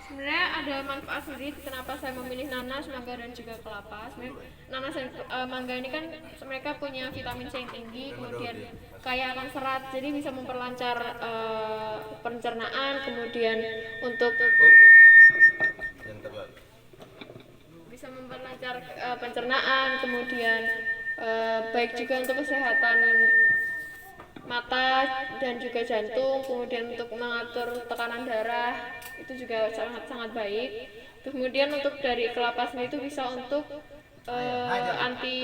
Sebenarnya ada manfaat sendiri kenapa saya memilih nanas, mangga dan juga kelapa. Sebenarnya nanas dan mangga ini kan mereka punya vitamin C yang tinggi, kemudian kaya akan serat, jadi bisa memperlancar pencernaan, kemudian untuk bisa memperlancar pencernaan, kemudian baik juga untuk kesehatan mata dan juga jantung, kemudian untuk mengatur tekanan darah itu juga sangat baik. Kemudian untuk dari kelapa sendiri itu bisa untuk anti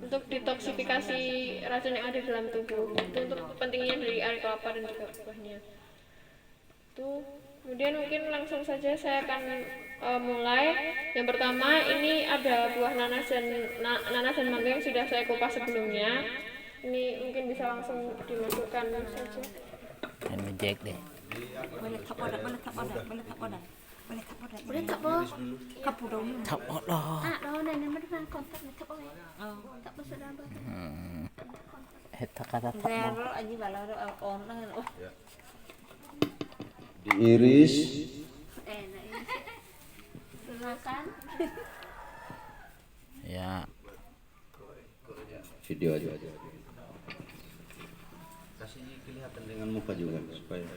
untuk detoksifikasi racun yang ada dalam tubuh. Itu untuk pentingnya dari air kelapa dan juga buahnya. Itu kemudian mungkin langsung saja saya akan mulai. Yang pertama ini ada buah nanas dan mangga yang sudah saya kupas sebelumnya. Ini mungkin bisa langsung dimasukkan saja. Ini Jack deh. Boleh tak podak, boleh tak podak, boleh tak podak. Boleh tak podak. Boleh tak boh? Kapu dong. Tak Allah. Ah, daun ini mana kontak nih tak boleh. Tak bisa dapat. Eta kata tak mau. Zero aja balau on lah. Diiris. Nah ini silakan. Ya. Video aja. Kasih kelihatan dengan muka juga supaya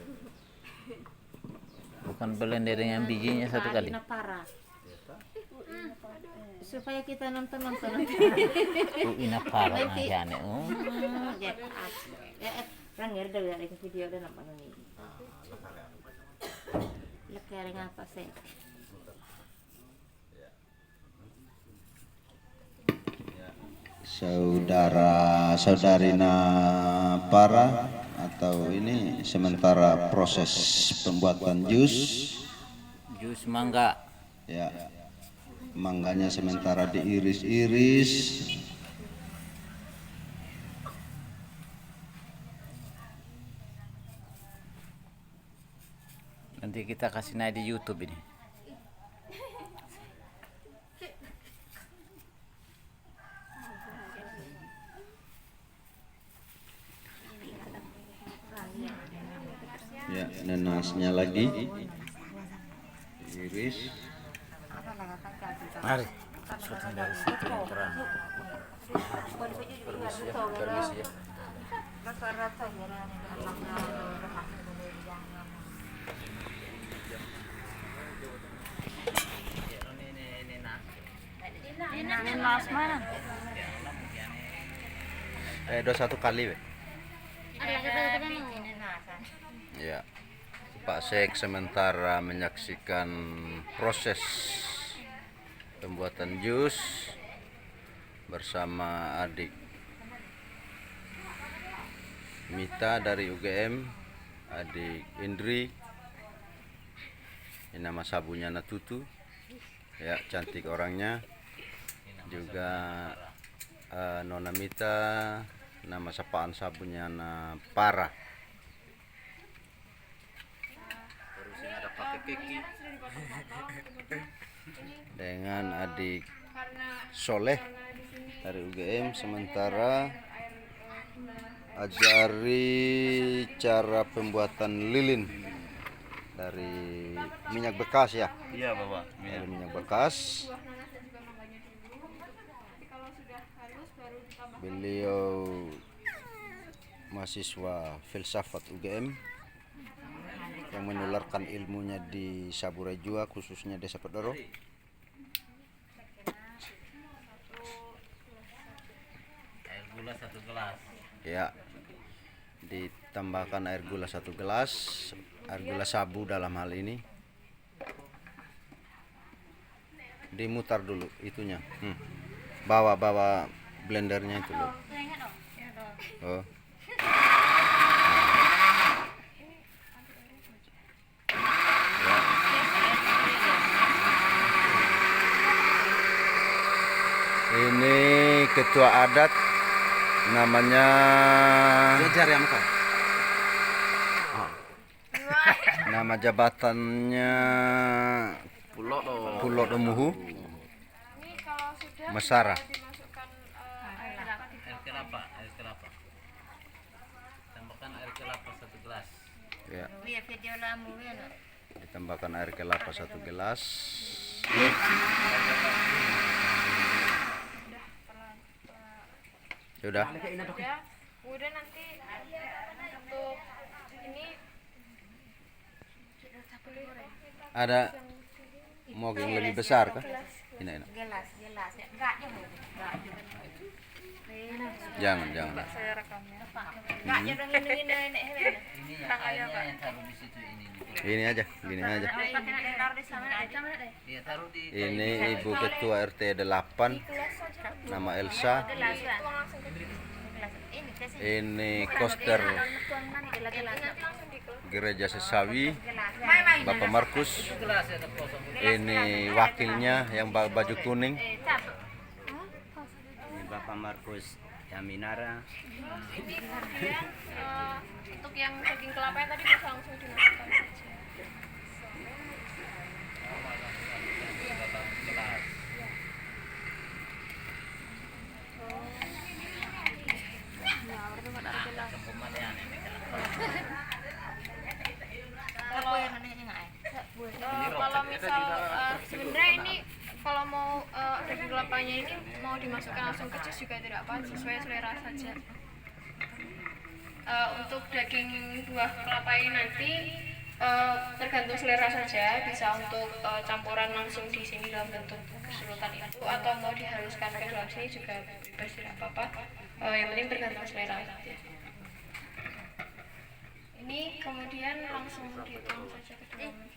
Bukan blender dengan bijinya satu kali. Parah. Supaya kita nonton. Ina parah jane. Ya, langgar dari video dan apa nih? Lekering apa sih? saudara-saudarina para atau ini sementara proses pembuatan jus Jus mangga. ya, mangganya sementara diiris-iris. Nanti kita kasih naik di YouTube ini. Ya, nanasnya lagi diiris. Mari. Syuting dari situ yang terang. Permisi ya. Rata-rata ya. Ini nas mana? 21 kali, we. Ya, Pak Sek sementara menyaksikan proses pembuatan jus bersama adik Mita dari UGM, adik Indri. Ini nama sabunya Natutu, ya, cantik orangnya. Juga Nona Mita, nama sapaan sabunnya na Para. Terus ini ada pakai keki dengan adik Soleh dari UGM, sementara ajari cara pembuatan lilin dari minyak bekas ya. Iya Bapak. Dari minyak bekas. Beliau mahasiswa filsafat UGM yang menularkan ilmunya di Saburai Jua, khususnya Desa Pedoro. Air gula 1 gelas. Ya, ditambahkan air gula 1 gelas, air gula sabu dalam hal ini. Dimutar dulu itunya. Bawa blendernya itu loh. Oh. Ya. Ini ketua adat namanya Jajar ya muka. nama jabatannya Pulo Domuhu Ini kalau sudah Mesara. dimasukkan Air kelapa. Tambahkan air kelapa 1 gelas. Ya, Iya, video lamu ya. ditambahkan air kelapa 1 gelas. Sudah. Ya, kemudian nanti untuk ini Ada mau yang lebih besar kah? Ini enak. Gelas ya. Enggak Jangan. saya rekamnya. Enggak ya dong ini. Airnya yang taruh di situ ini. Ini aja, gini aja. Taruh di sana aja. Iya, taruh di Ini Ibu Ketua RT 8, nama Elsa. Gelas ya. Ini kasih. Ini koster Gelas. Gereja Sesawi, Main. Bapak Markus. gelas ya kosong. Ini wakilnya yang baju kuning. Ini Bapak Markus Yaminara. Ini kemudian untuk yang daging kelapanya tadi bisa langsung dimasukkan saja. Kalau misal sebenarnya ini kalau mau daging kelapanya ini mau dimasukkan langsung ke jus juga tidak apa, sesuai selera saja. Untuk daging buah kelapa ini nanti tergantung selera saja, bisa untuk campuran langsung di sini dalam bentuk keserutan itu, atau mau dihaluskan ke dalam sini juga bebas, tidak apa-apa. Yang penting tergantung selera saja. Ini kemudian langsung dituang saja ke dalam.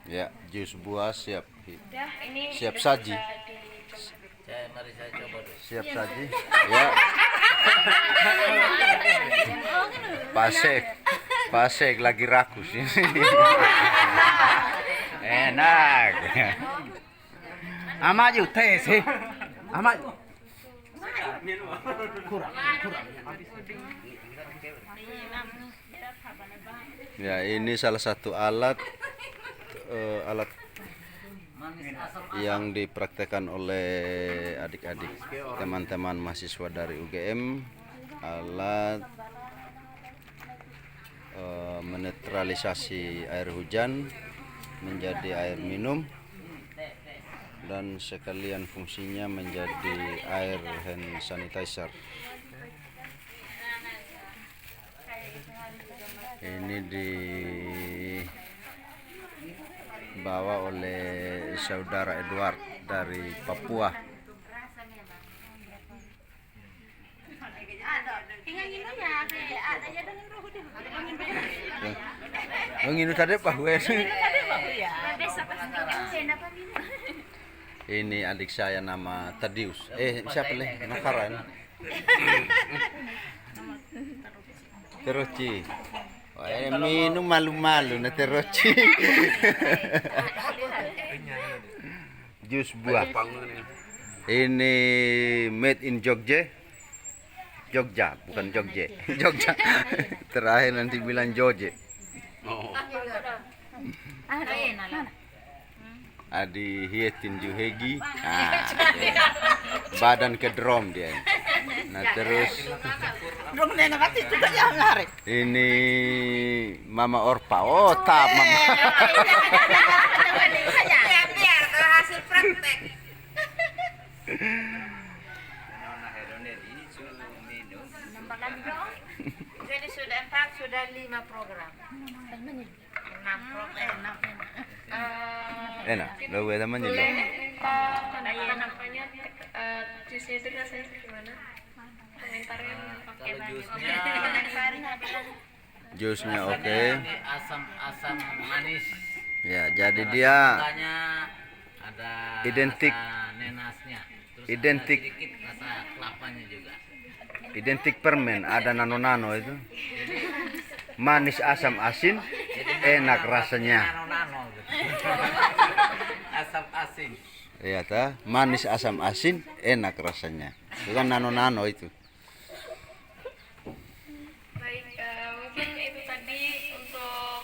Ya, jus buah siap. Udah, ini Siap sudah saji. bisa dicoba. Mari saya coba dulu. Siap saji. Ya. Pasek lagi rakus ini. Enak. Amaju teh sih. Amaju. Ya, ini salah satu alat yang dipraktekkan oleh adik-adik teman-teman mahasiswa dari UGM, alat menetralisasi air hujan menjadi air minum dan sekalian fungsinya menjadi air hand sanitizer. Ini dibawa oleh saudara Edward dari Papua. Menginu tadi Pak Wes. Ini adik saya nama Tadius. Siapa leh? Nakaran. Teroci. Wah, minum malu-malu na teroci. Jus buah. Ini made in Jogja. Jogja, bukan Jogja. Jogja. Terakhir nanti bilang Jogja. Adi hietin juhegi. Badan ke drum dia. Nah terus ini Mama Orpa. Oh tak Mama. Biar hasil praktek. Jadi sudah 4, sudah 5 program. 6 program. Enak, lo gue teman Boleh juga. minta tanda-tandanya jusnya itu rasanya gimana? Komentarnya pakai Kalau banyak. Jusnya oke. Ini asam manis. Ya, jadi dia Rasanya ada Identik. rasa nenasnya. Terus Identik. ada sedikit rasa kelapanya juga. identik permen, ada nano-nano itu. Manis, asam, asin, enak rasanya. Nano gitu. Asam asin. Iya ta, manis, asam, asin, enak rasanya. Itu kan nano-nano itu. Baik, mungkin itu tadi untuk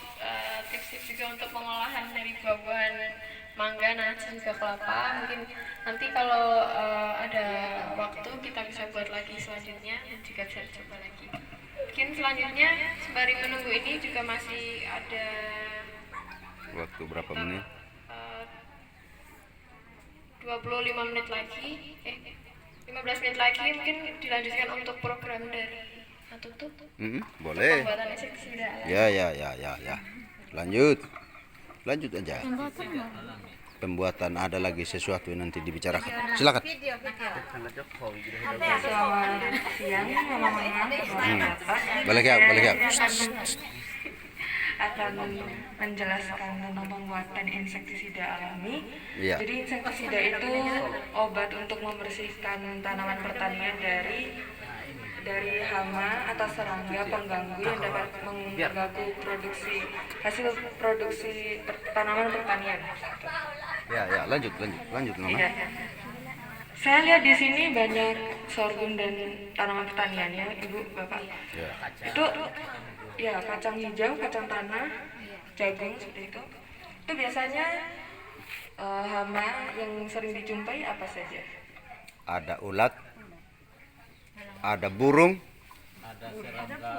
tips-tips juga untuk pengolahan dari buah-buahan mangga nanas juga kelapa. Mungkin nanti kalau ada waktu kita bisa buat lagi selanjutnya dan juga bisa coba lagi. Mungkin selanjutnya sembari menunggu ini juga masih ada Waktu berapa menit? 25 menit lagi, 15 menit lagi mungkin dilanjutkan untuk program dari Atutu. Boleh. Pembuatan insektisida alami. Ya. Lanjut aja. Pembuatan ada lagi sesuatu yang nanti dibicarakan. Silakan. Selamat siang, Mama. Balik ya. Akan menjelaskan tentang pembuatan insektisida alami. Iya. Jadi insektisida itu obat untuk membersihkan tanaman pertanian dari hama atau serangga pengganggu yang dapat mengganggu hasil produksi tanaman pertanian. Ya, lanjut Mama. Iya. Saya lihat di sini banyak sorghum dan tanaman pertanian ya, Ibu, Bapak. Ya. Itu ya kacang hijau, kacang tanah, jagung seperti itu. Itu biasanya hama yang sering dijumpai apa saja? Ada ulat, ada burung, Ada serangga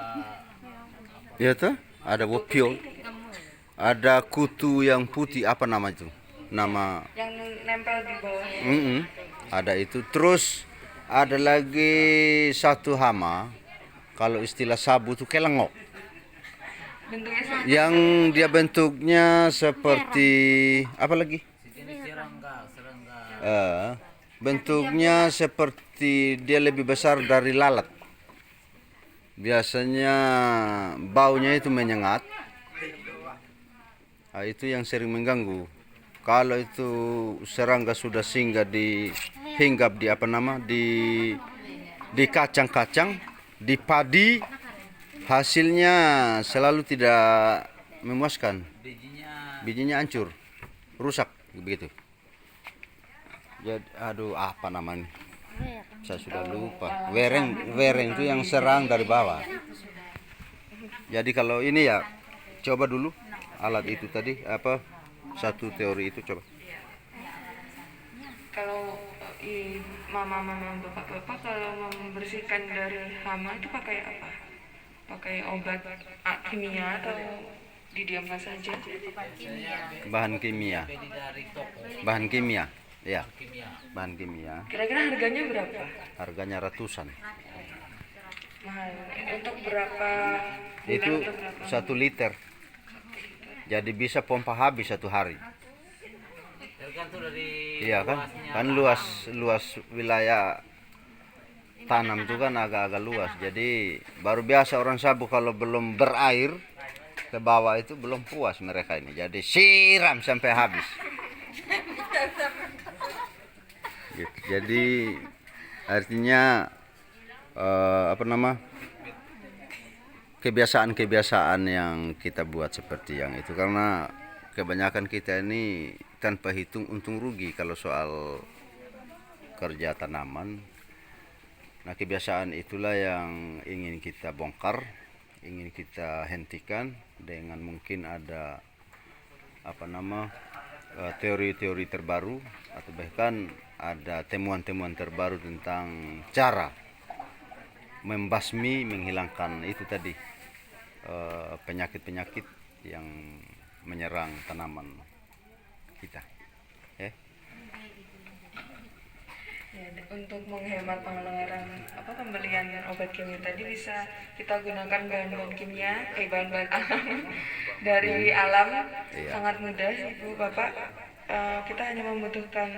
ya tuh, ada wopiol, ada kutu yang putih, apa nama itu? Nama Yang nempel di bawah. ada itu. Terus ada lagi satu hama, kalau istilah sabu itu kelengok, Bentuknya seperti yang dia bentuknya seperti apa lagi? jenis serangga Bentuknya seperti dia lebih besar dari lalat. Biasanya baunya itu menyengat. Nah, itu yang sering mengganggu. Kalau itu serangga sudah singgah hinggap di di kacang-kacang, di padi, hasilnya selalu tidak memuaskan. Bijinya hancur, rusak begitu. Jadi, apa namanya? Saya sudah lupa. Wereng itu yang serang dari bawah. Jadi kalau ini ya, coba dulu alat itu tadi satu teori itu coba. kalau mama bapak kalau membersihkan dari hama itu pakai apa? Pakai obat kimia atau didiamkan saja? Bahan kimia. Ya. Bahan kimia. Kira-kira harganya berapa? Harganya ratusan. Mahal. Untuk berapa bulan Itu atau berapa? 1 liter. Jadi bisa pompa habis 1 hari. tergantung dari Iya kan? luasnya. Kan luas wilayah tanam itu kan agak-agak luas. Jadi baru biasa orang sabu kalau belum berair ke bawah itu belum puas mereka ini. Jadi siram sampai habis. Gitu. Jadi artinya kebiasaan-kebiasaan yang kita buat seperti yang itu, karena kebanyakan kita ini tanpa hitung untung rugi kalau soal kerja tanaman. Nah, kebiasaan itulah yang ingin kita bongkar, ingin kita hentikan dengan mungkin ada teori-teori terbaru atau bahkan ada temuan-temuan terbaru tentang cara membasmi, menghilangkan itu tadi penyakit-penyakit yang menyerang tanaman kita. Ya, untuk menghemat pengeluaran pembelian obat kimia tadi bisa kita gunakan bahan-bahan kimia, bahan-bahan alam dari alam. Iya. Sangat mudah, Ibu Bapak. Kita hanya membutuhkan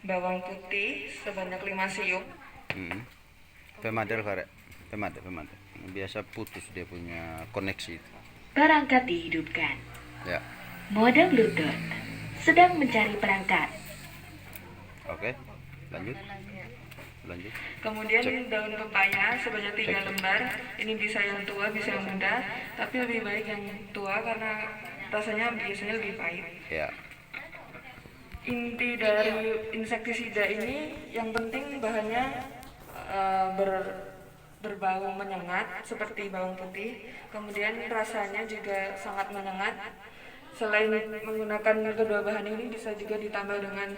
bawang putih sebanyak 5 siung. Pemadel karek, pemadel. Biasa putus dia punya koneksi itu. Perangkat dihidupkan. Ya, Modem Bluetooth sedang mencari perangkat. oke. Lanjut. Kemudian daun pepaya sebanyak 3 lembar. Ini bisa yang tua, bisa yang muda, tapi lebih baik yang tua karena rasanya biasanya lebih pahit. Ya. Inti dari insektisida ini yang penting bahannya berbau menyengat seperti bawang putih. Kemudian rasanya juga sangat menyengat selain menggunakan kedua bahan ini bisa juga ditambah dengan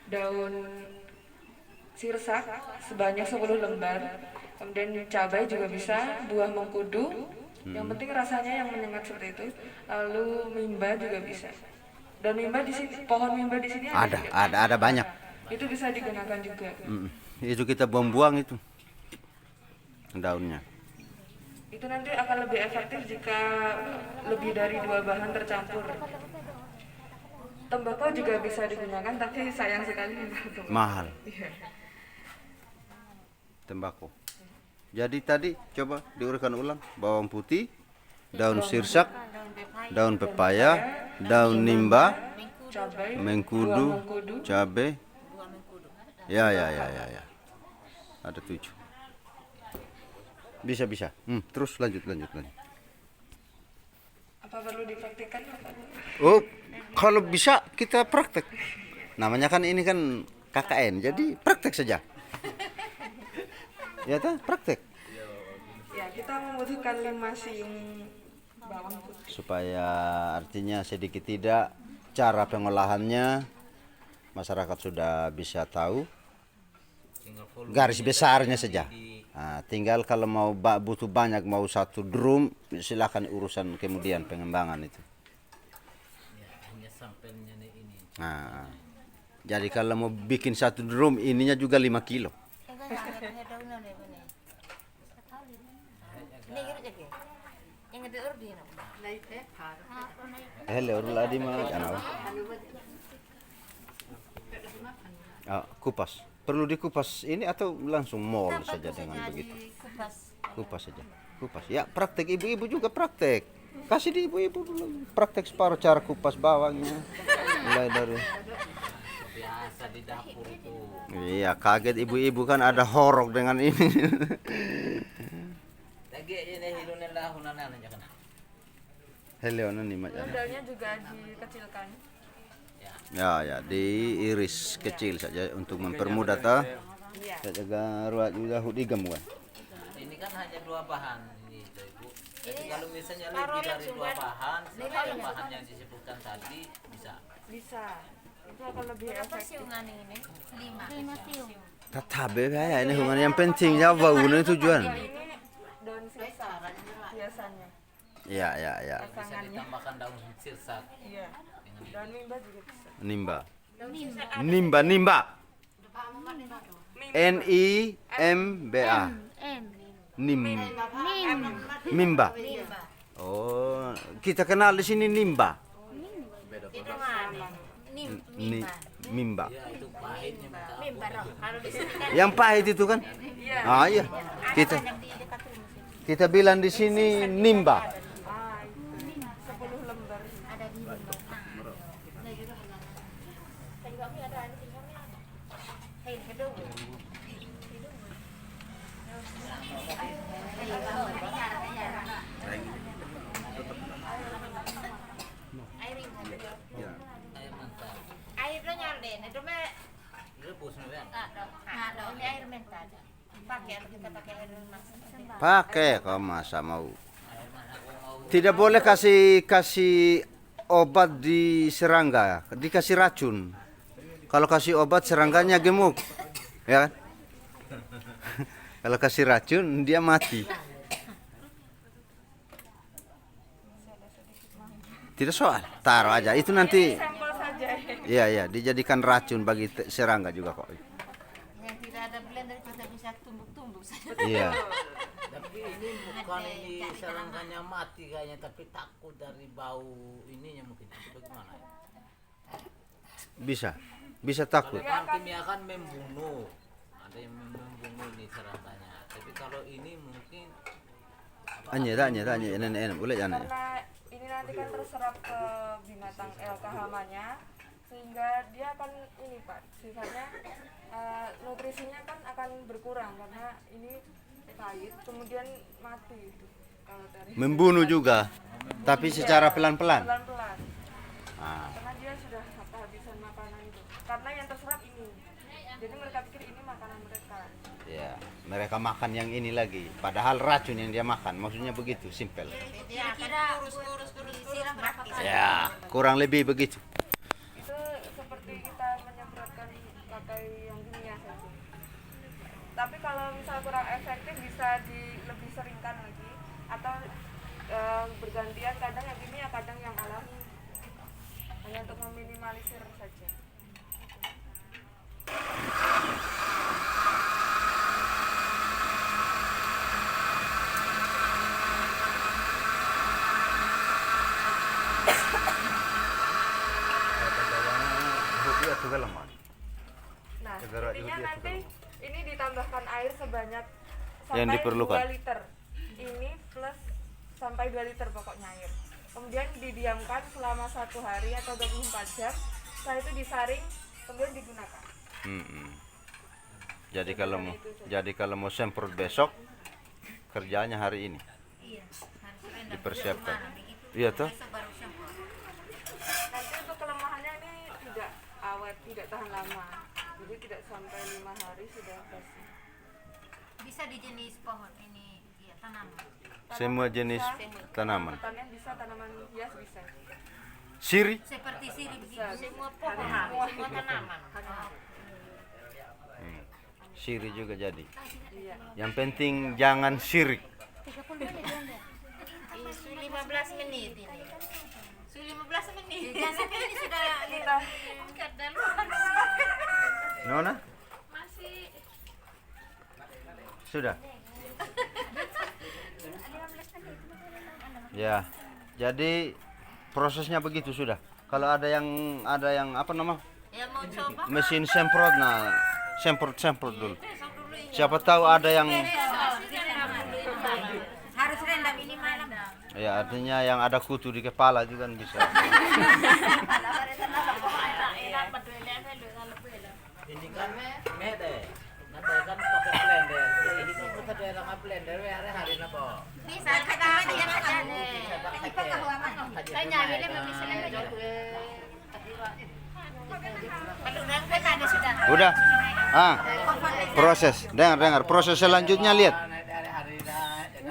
daun sirsak sebanyak 10 lembar. Kemudian cabai juga bisa, buah mengkudu. Yang penting rasanya yang menyengat seperti itu. Lalu mimba juga bisa. Dan mimba di sini, pohon mimba di sini Ada banyak. itu bisa digunakan juga. Itu kita buang-buang itu daunnya. Itu nanti akan lebih efektif jika lebih dari 2 bahan tercampur. Tembakau juga bisa digunakan, tapi sayang sekali tembakau. Mahal Iya. tembakau. Jadi tadi coba diurutkan ulang, bawang putih, daun sirsak, daun pepaya, daun nimba, Cabai, buah mengkudu, mengkudu. cabai. Ya. Ada 7. Bisa. Terus lanjut. Apa perlu dipraktikkan? Oh, kalau bisa kita praktek. Namanya kan ini kan KKN, jadi praktek saja. Ya tak, praktek. Ya, kita membutuhkan 5 siung bawang putih. Supaya artinya sedikit tidak cara pengolahannya masyarakat sudah bisa tahu. tinggal volume Garis besarnya saja. di Nah, tinggal kalau mau butuh banyak, mau 1 drum, silakan urusan kemudian pengembangan itu. hanya sampelnya nih ini. Nah, jadi kalau mau bikin 1 drum, ininya juga 5 kilo. Hello, ladi mah ano? Kupas. Perlu dikupas ini atau langsung mol saja dengan begitu? Kupas saja. Kupas. Ya, praktek ibu-ibu juga praktek. Kasih di ibu-ibu dulu praktek separuh cara kupas bawangnya. Mulai dari Biasa di dapur itu. iya, kaget ibu-ibu kan ada horok dengan ini. Lagi ini hidup lah hunanan aja kan. Hello, nih macam. Modalnya juga dikecilkan. Ya, diiris kecil saja untuk mempermudah ta. Saya jaga ruat juga hudigam kan. Ini kan hanya 2 bahan ini tuh, Ibu. Jadi kalau misalnya lebih dari 2 bahan, selain bahan yang disebutkan tadi bisa. Bisa. Itu akan lebih efektif. Tatabe ya, ini hubungan yang penting ya baunya tujuan. Ini daun sirsa biasanya. Ya. Bisa ditambahkan daun sirsak. Iya. Daun mimba juga bisa. Nimba. NIMBA. Mimba. Oh, kita kenal di sini nimba. Mimba. Ya, itu pahitnya minta ampun. Yang pahit itu kan? Iya. Kita bilang di sini nimba. 10 lembar. Air mentah. Airnya nyalin, itu mah Rebus nih, Ben. ada ini air mentah. Kita pakai air masak. Pakai kau masa mau. Tidak boleh kasih obat di serangga, dikasih racun. Kalau kasih obat serangganya gemuk, ya kan? Kalau kasih racun dia mati. Tidak soal, taruh aja. Itu nanti, Sampel saja. iya, dijadikan racun bagi serangga juga kok. Yang tidak ada blender kita bisa tumbuk-tumbuk saja. Iya. Tapi ini bukan ini serangannya mati kayaknya, tapi takut dari bau ininya mungkin. Itu bagaimana ya? Bisa takut. Kalau bahan kimia kan membunuh. Ada yang membunuh ini serangkanya. Tapi kalau ini mungkin Tanya, enak, boleh jangan. Karena ini nanti kan terserap ke binatang ke hamanya, sehingga dia akan ini Pak, sifatnya nutrisinya kan akan berkurang karena ini pahit, kemudian mati itu. Kalau dari Membunuh juga, tapi secara pelan-pelan. pelan-pelan, Ah, karena dia sudah kehabisan makanan itu. Karena yang terserap ini, jadi mereka pikir ini makanan mereka. ya. Mereka makan yang ini lagi, padahal racun yang dia makan. Maksudnya begitu, simpel. Kira-kira disiram berapa kali? Ya, kurang lebih begitu. Itu seperti kita menyemprotkan pakai yang kimia saja. Tapi kalau misal kurang efektif bisa lebih seringkan lagi atau bergantian, kadang yang kimia kadang yang alami, hanya untuk meminimalisir saja. Nah, intinya nanti ini ditambahkan air sebanyak Yang sampai diperlukan. 2 liter. Ini plus sampai 2 liter pokoknya air. Kemudian didiamkan selama 1 hari atau 24 jam. Setelah itu disaring, kemudian digunakan. Jadi kalau mau semprot besok, kerjanya hari ini. Iya, harus rendam. Dipersiapkan. Begitu, Iya toh? besok baru semprot. Nanti untuk kelemahannya ini tidak awet, tidak tahan lama. Jadi tidak sampai 5 hari sudah basi. Bisa di jenis pohon ini, ya tanaman. Semua jenis tanaman. Pertanian bisa, tanaman hias bisa. Siri? Seperti sirih begitu. Bisa. Semua pohon, semua tanaman. Siri juga jadi. Iya. Yang penting jangan sirik. 15 menit ini. 15 menit. Jangan sampai ini sudah Kita kedaluan. Nona? Masih Sudah? Ya. Jadi prosesnya begitu sudah. Kalau ada yang apa nama? Yang mau coba? Mesin semprot, nah semprot dulu. Siapa tahu ada yang Harus rendam ini malam. ya artinya yang ada kutu di kepala juga kan bisa. Ini kan mede. Nanti kan pakai blender. Ini kan kita daerah blender hari napa? Bisa kita aja makan. Saya nyambilnya misalnya ada sudah. Udah. Proses. Dengar. Proses selanjutnya lihat.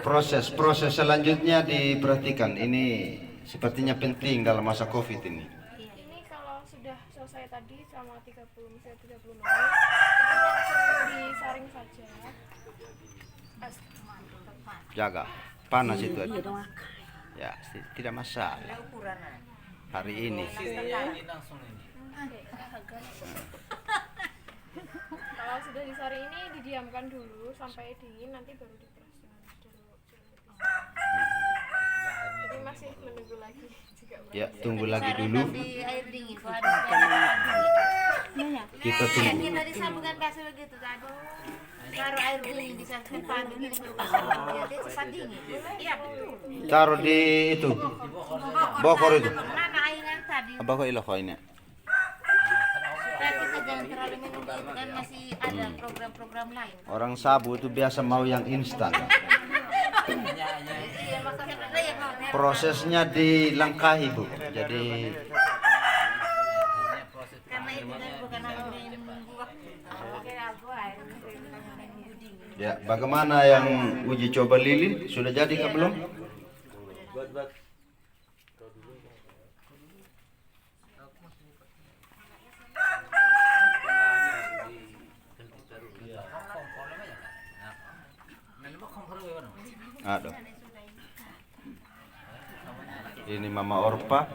Proses selanjutnya diperhatikan. Ini sepertinya penting dalam masa Covid ini. ini kalau sudah selesai tadi selama 30 menit itu langsung disaring saja. Jaga. Panas itu. Ya, tidak masalah. Hari ini. Ini langsung ini. Kalau sudah disaring ini didiamkan dulu sampai dingin, nanti baru diperas. Jadi masih menunggu lagi juga. Ya, tunggu lagi dulu. Di air dingin. Kita tunggu. Kita disambungkan biasa begitu tadi. Taruh air dingin di sana padu ini dia cepat dingin. Iya betul. Taruh di itu. Bokor itu. Mana air yang tadi? Apa kok ilah ini? Dan kita jangan terlalu menunggu kan masih ada program-program lain. Orang sabu itu biasa mau yang instan. Iya maksudnya ya Pak. Prosesnya dilangkahi, Bu. Jadi Karena itu kan bukan hanya menunggu waktu. ya, bagaimana yang uji coba lilin? Sudah jadi kah belum? Aduh. Ini Mama Orpa.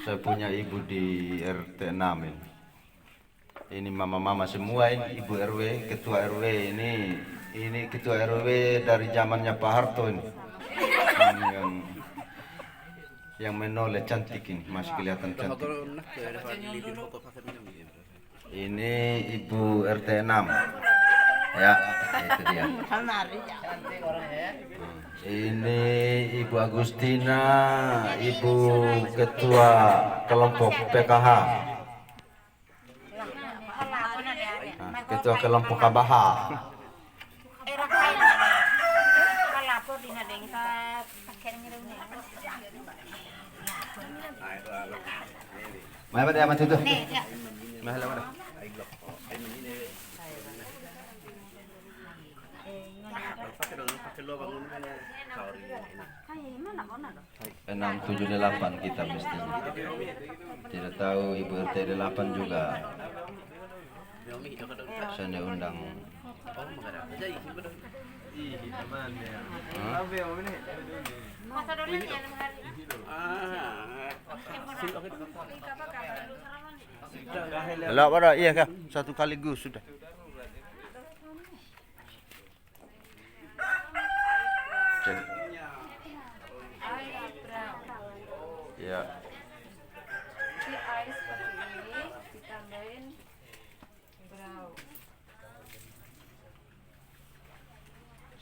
Saya punya ibu di RT 6 ini. Ini mama-mama semua ini, ibu RW, ketua RW ini ketua RW dari zamannya Pak Harto ini. Yang menoleh cantik ini, masih kelihatan cantik. Ini ibu RT 6. Ya, itu dia. Ini Ibu Agustina, Ibu Ketua Kelompok PKH. Ketua Kelompok KBH. Mana dia amat itu? Mana Enam tujuh delapan kita mestinya. Tidak tahu Ibu RT 8 juga. Saya undang. Masa dulu ya Lah pada iya kah? Satu kaligus sudah. Ya. Di air seperti ini ditambahin brow.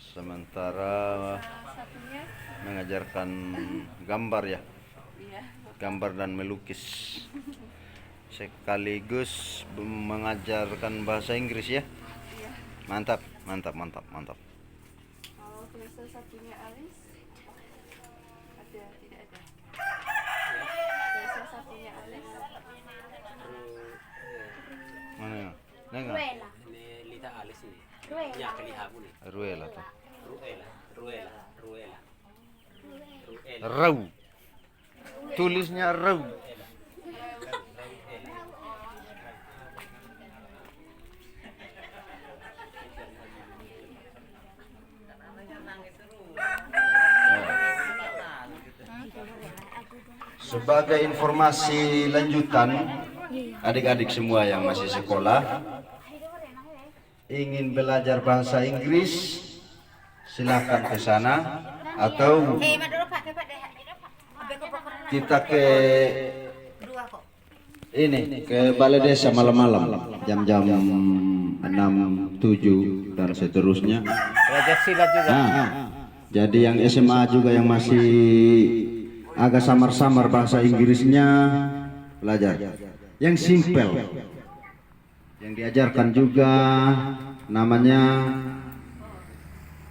Sementara Satunya mengajarkan gambar ya, iya. gambar dan melukis. Sekaligus mengajarkan bahasa Inggris ya. Iya. Mantap, mantap, mantap, mantap. Kalau biasa satunya alis ada tidak ada. Biasa satunya alis. Mana ya? Nengah. Ini lita alis ini. Ya kelihabu nih. Ruela tuh. Ruela. Rau. Tulisnya rau. Sebagai informasi lanjutan, adik-adik semua yang masih sekolah ingin belajar bahasa Inggris, silakan ke sana atau kita ke ini ke balai desa malam-malam jam-jam 6, 7 dan seterusnya. Belajar silat juga. Jadi yang SMA juga yang masih agak samar-samar bahasa Inggrisnya belajar. Yang simple. Yang diajarkan juga namanya